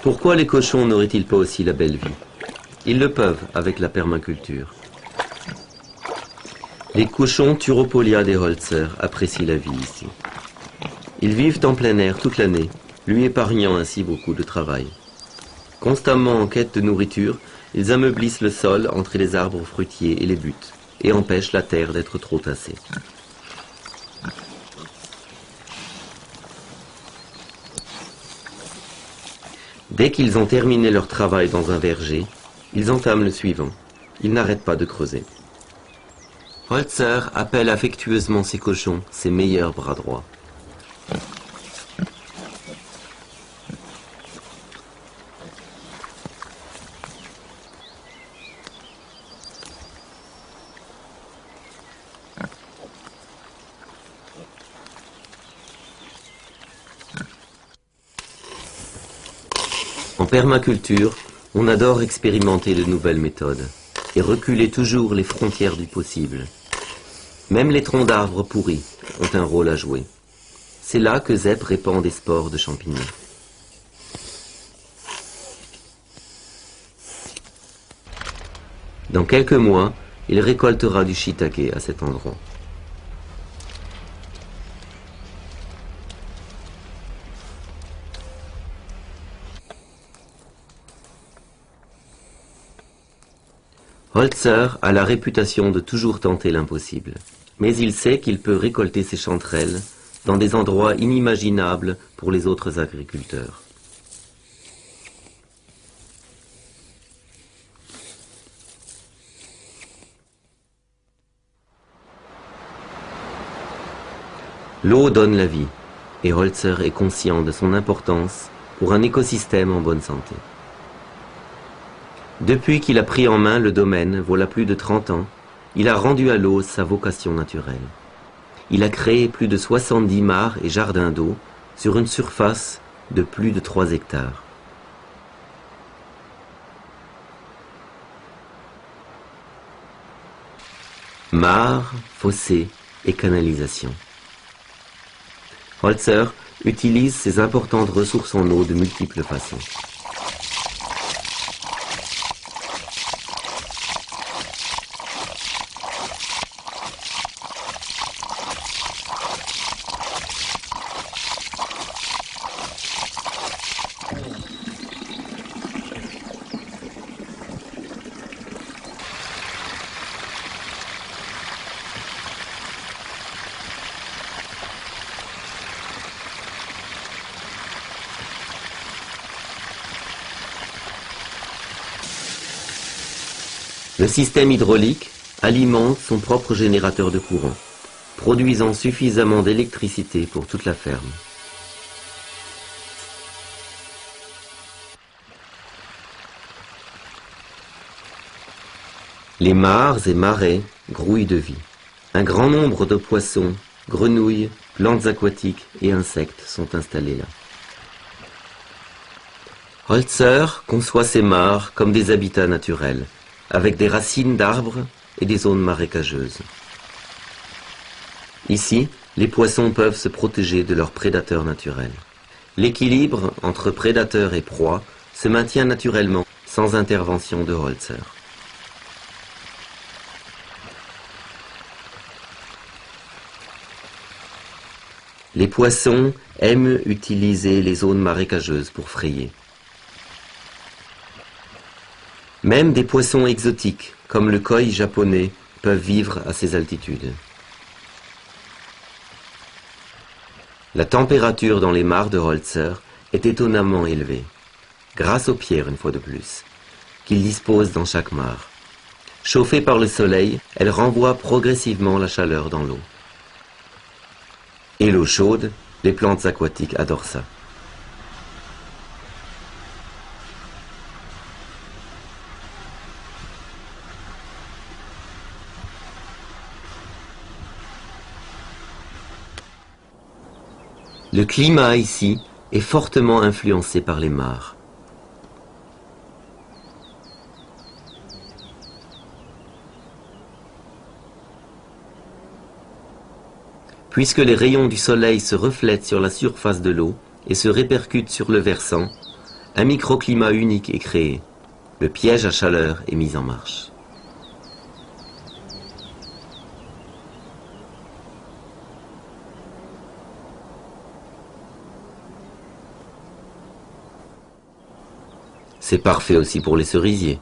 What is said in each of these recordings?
Pourquoi les cochons n'auraient-ils pas aussi la belle vie? Ils le peuvent avec la permaculture. Les cochons Thyropolia des Holzer apprécient la vie ici. Ils vivent en plein air toute l'année, lui épargnant ainsi beaucoup de travail. Constamment en quête de nourriture, ils ameublissent le sol entre les arbres fruitiers et les buttes, et empêchent la terre d'être trop tassée. Dès qu'ils ont terminé leur travail dans un verger, ils entament le suivant. Ils n'arrêtent pas de creuser. Holzer appelle affectueusement ses cochons ses meilleurs bras droits. En permaculture, on adore expérimenter de nouvelles méthodes et reculer toujours les frontières du possible. Même les troncs d'arbres pourris ont un rôle à jouer. C'est là que Zepp répand des spores de champignons. Dans quelques mois, il récoltera du shiitake à cet endroit. Holzer a la réputation de toujours tenter l'impossible, mais il sait qu'il peut récolter ses chanterelles dans des endroits inimaginables pour les autres agriculteurs. L'eau donne la vie, et Holzer est conscient de son importance pour un écosystème en bonne santé. Depuis qu'il a pris en main le domaine, voilà plus de 30 ans, il a rendu à l'eau sa vocation naturelle. Il a créé plus de 70 mares et jardins d'eau sur une surface de plus de 3 hectares. Mares, fossés et canalisations. Holzer utilise ces importantes ressources en eau de multiples façons. Le système hydraulique alimente son propre générateur de courant, produisant suffisamment d'électricité pour toute la ferme. Les mares et marais grouillent de vie. Un grand nombre de poissons, grenouilles, plantes aquatiques et insectes sont installés là. Holzer conçoit ces mares comme des habitats naturels, avec des racines d'arbres et des zones marécageuses. Ici, les poissons peuvent se protéger de leurs prédateurs naturels. L'équilibre entre prédateurs et proies se maintient naturellement sans intervention de Holzer. Les poissons aiment utiliser les zones marécageuses pour frayer. Même des poissons exotiques, comme le koi japonais, peuvent vivre à ces altitudes. La température dans les mares de Holzer est étonnamment élevée, grâce aux pierres une fois de plus, qu'il dispose dans chaque mare. Chauffée par le soleil, elle renvoie progressivement la chaleur dans l'eau. Et l'eau chaude, les plantes aquatiques adorent ça. Le climat ici est fortement influencé par les mares. Puisque les rayons du soleil se reflètent sur la surface de l'eau et se répercutent sur le versant, Un microclimat unique est créé. Le piège à chaleur est mis en marche. C'est parfait aussi pour les cerisiers.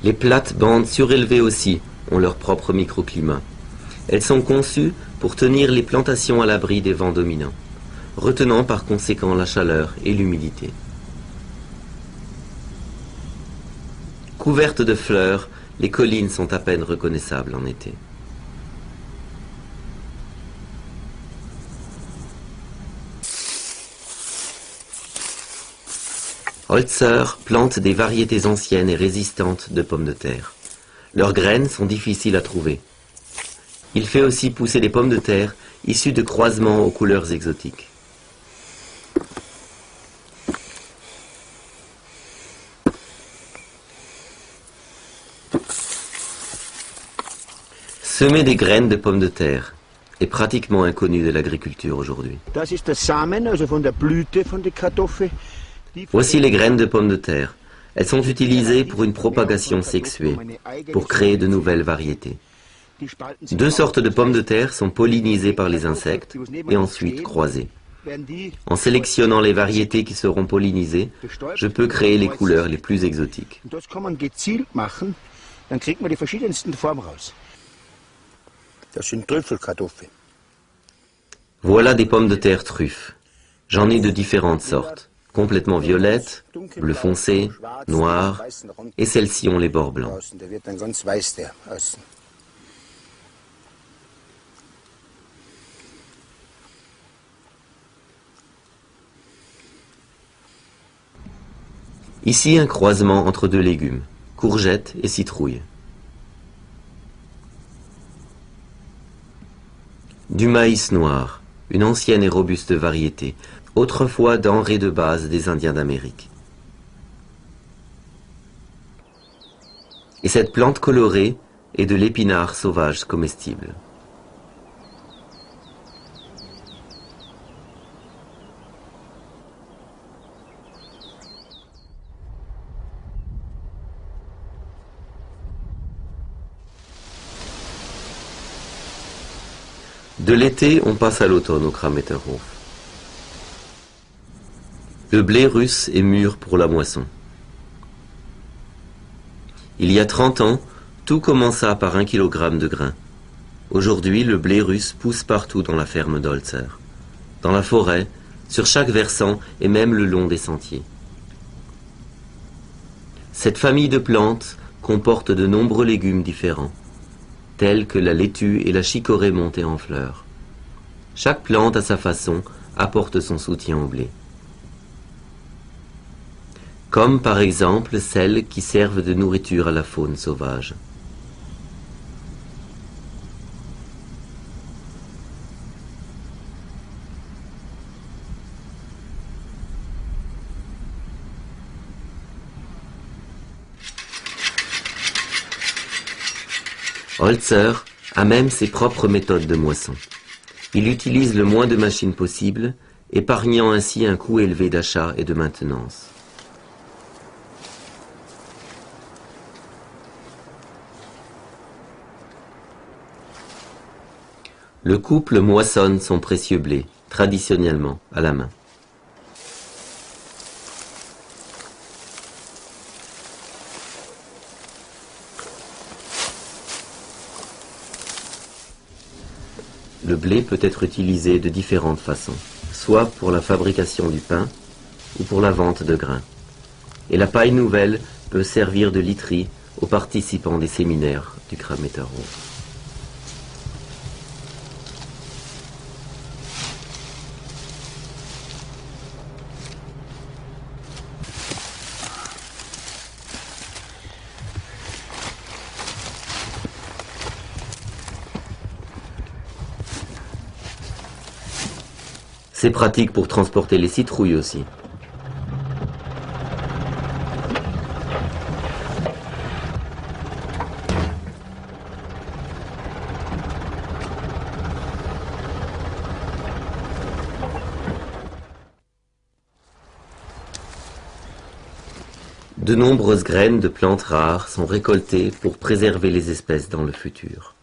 Les plates-bandes surélevées aussi ont leur propre microclimat. Elles sont conçues pour tenir les plantations à l'abri des vents dominants, retenant par conséquent la chaleur et l'humidité. Couvertes de fleurs, les collines sont à peine reconnaissables en été. Holzer plante des variétés anciennes et résistantes de pommes de terre. Leurs graines sont difficiles à trouver. Il fait aussi pousser des pommes de terre issues de croisements aux couleurs exotiques. Semer des graines de pommes de terre est pratiquement inconnu de l'agriculture aujourd'hui. Voici les graines de pommes de terre. Elles sont utilisées pour une propagation sexuée, pour créer de nouvelles variétés. Deux sortes de pommes de terre sont pollinisées par les insectes et ensuite croisées. En sélectionnant les variétés qui seront pollinisées, je peux créer les couleurs les plus exotiques. Voilà des pommes de terre truffes. J'en ai de différentes sortes. Complètement violettes, bleu foncé, noires, et celles-ci ont les bords blancs. Ici un croisement entre deux légumes, courgettes et citrouilles. Du maïs noir, une ancienne et robuste variété, autrefois denrée de base des Indiens d'Amérique. Et cette plante colorée est de l'épinard sauvage comestible. De l'été, on passe à l'automne au Krameterhof. Le blé russe est mûr pour la moisson. Il y a 30 ans, tout commença par 1 kg de grains. Aujourd'hui, le blé russe pousse partout dans la ferme d'Holzer, dans la forêt, sur chaque versant et même le long des sentiers. Cette famille de plantes comporte de nombreux légumes différents, tels que la laitue et la chicorée montée en fleurs. Chaque plante, à sa façon, apporte son soutien au blé. Comme par exemple celles qui servent de nourriture à la faune sauvage. Holzer a même ses propres méthodes de moisson. Il utilise le moins de machines possible, épargnant ainsi un coût élevé d'achat et de maintenance. Le couple moissonne son précieux blé, traditionnellement, à la main. Le blé peut être utilisé de différentes façons, soit pour la fabrication du pain ou pour la vente de grains. Et la paille nouvelle peut servir de literie aux participants des séminaires du Krameterhof. C'est pratique pour transporter les citrouilles aussi. De nombreuses graines de plantes rares sont récoltées pour préserver les espèces dans le futur.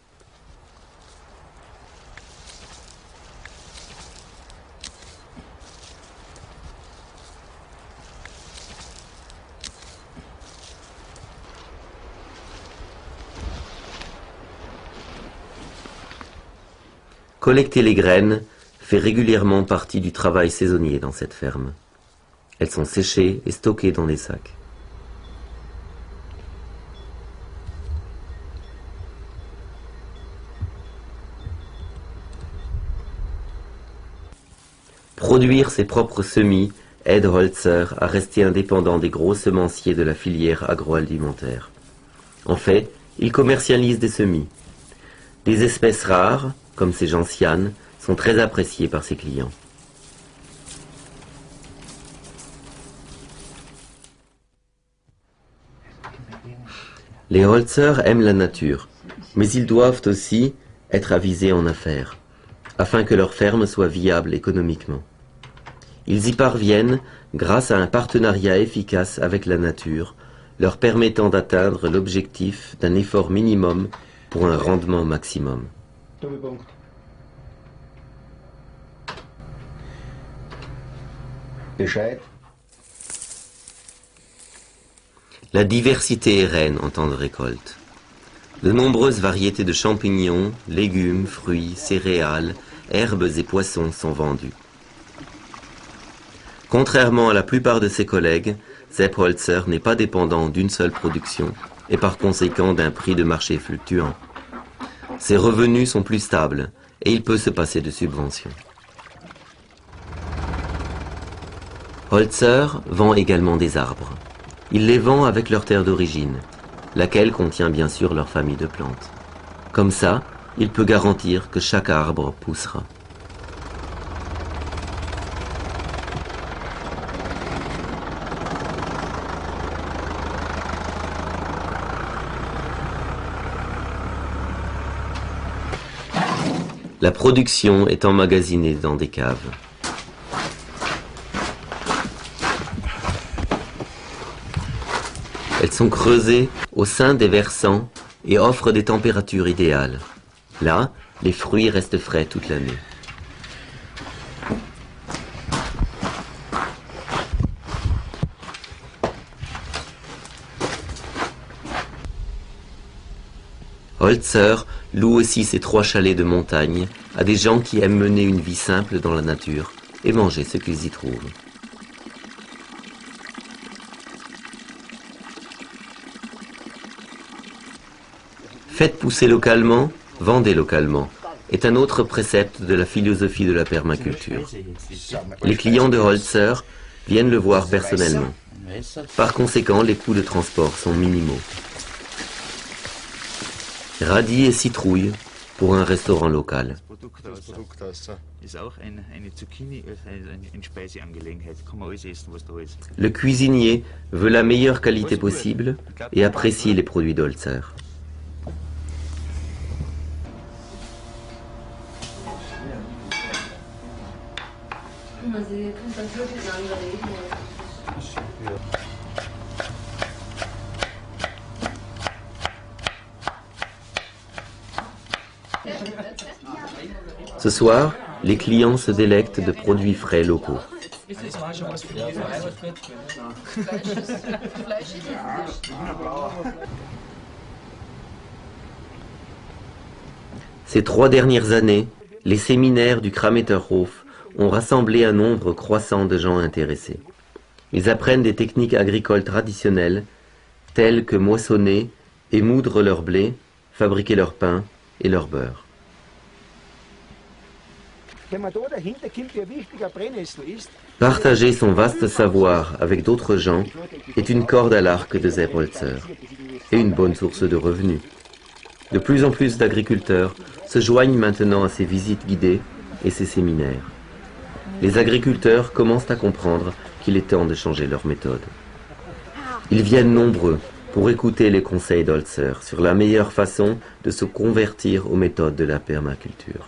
Collecter les graines fait régulièrement partie du travail saisonnier dans cette ferme. Elles sont séchées et stockées dans des sacs. Produire ses propres semis aide Holzer à rester indépendant des gros semenciers de la filière agroalimentaire. En fait, il commercialise des semis. Des espèces rares, comme ces gentianes, sont très appréciées par ses clients. Les Holzer aiment la nature, mais ils doivent aussi être avisés en affaires, afin que leur ferme soit viable économiquement. Ils y parviennent grâce à un partenariat efficace avec la nature, leur permettant d'atteindre l'objectif d'un effort minimum pour un rendement maximum. La diversité est reine en temps de récolte. De nombreuses variétés de champignons, légumes, fruits, céréales, herbes et poissons sont vendus. Contrairement à la plupart de ses collègues, Sepp Holzer n'est pas dépendant d'une seule production et par conséquent d'un prix de marché fluctuant. Ses revenus sont plus stables et il peut se passer de subventions. Holzer vend également des arbres. Il les vend avec leur terre d'origine, laquelle contient bien sûr leur famille de plantes. Comme ça, il peut garantir que chaque arbre poussera. La production est emmagasinée dans des caves. Elles sont creusées au sein des versants et offrent des températures idéales. Là, les fruits restent frais toute l'année. Holzer loue aussi ses 3 chalets de montagne à des gens qui aiment mener une vie simple dans la nature et manger ce qu'ils y trouvent. Faites pousser localement, vendez localement, est un autre précepte de la philosophie de la permaculture. Les clients de Holzer viennent le voir personnellement. Par conséquent, les coûts de transport sont minimaux. Radis et citrouilles pour un restaurant local. Le cuisinier veut la meilleure qualité possible et apprécie les produits d'Holzer. Ce soir, les clients se délectent de produits frais locaux. Ces 3 dernières années, les séminaires du Krameterhof ont rassemblé un nombre croissant de gens intéressés. Ils apprennent des techniques agricoles traditionnelles, telles que moissonner et moudre leur blé, fabriquer leur pain et leur beurre. Partager son vaste savoir avec d'autres gens est une corde à l'arc de Sepp Holzer et une bonne source de revenus. De plus en plus d'agriculteurs se joignent maintenant à ces visites guidées et ces séminaires. Les agriculteurs commencent à comprendre qu'il est temps de changer leur méthode. Ils viennent nombreux pour écouter les conseils d'Holzer sur la meilleure façon de se convertir aux méthodes de la permaculture.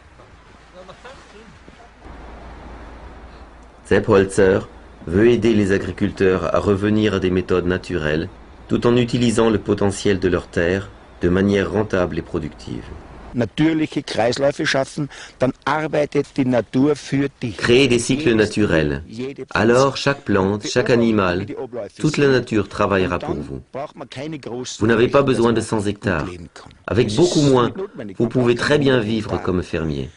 Sepp Holzer veut aider les agriculteurs à revenir à des méthodes naturelles tout en utilisant le potentiel de leurs terres de manière rentable et productive. Natürliche Kreisläufe schaffen, dann arbeitet die Natur für dich. Créer des cycles naturels. Alors chaque plante, chaque animal, toute la nature travaillera pour vous. Vous n'avez pas besoin de 100 hectares. Avec beaucoup moins, vous pouvez très bien vivre comme fermier.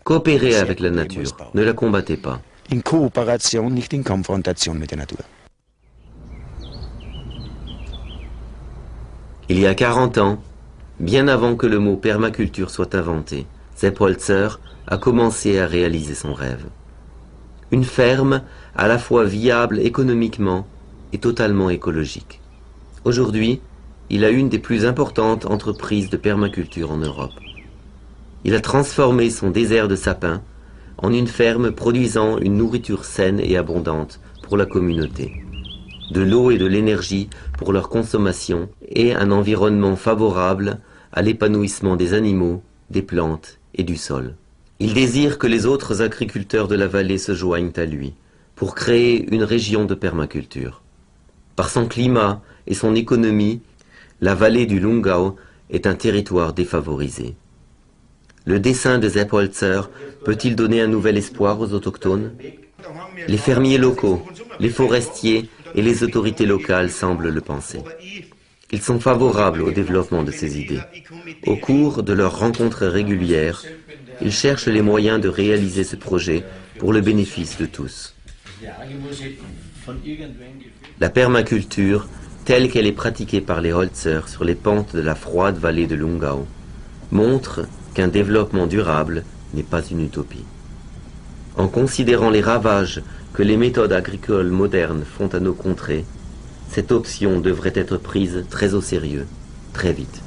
Coopérez avec la nature, ne la combattez pas. In Kooperation, nicht in Konfrontation mit der Natur. Il y a 40 ans, bien avant que le mot permaculture soit inventé, Sepp Holzer a commencé à réaliser son rêve. Une ferme à la fois viable économiquement et totalement écologique. Aujourd'hui, il a une des plus importantes entreprises de permaculture en Europe. Il a transformé son désert de sapins en une ferme produisant une nourriture saine et abondante pour la communauté, de l'eau et de l'énergie pour leur consommation et un environnement favorable à l'épanouissement des animaux, des plantes et du sol. Il désire que les autres agriculteurs de la vallée se joignent à lui pour créer une région de permaculture. Par son climat et son économie, la vallée du Lungau est un territoire défavorisé. Le dessein de Sepp Holzer peut-il donner un nouvel espoir aux autochtones? Les fermiers locaux, les forestiers et les autorités locales semblent le penser. Ils sont favorables au développement de ces idées. Au cours de leurs rencontres régulières, ils cherchent les moyens de réaliser ce projet pour le bénéfice de tous. La permaculture, telle qu'elle est pratiquée par les Holzer sur les pentes de la froide vallée de Lungau, montre qu'un développement durable n'est pas une utopie. En considérant les ravages que les méthodes agricoles modernes font à nos contrées, cette option devrait être prise très au sérieux, très vite.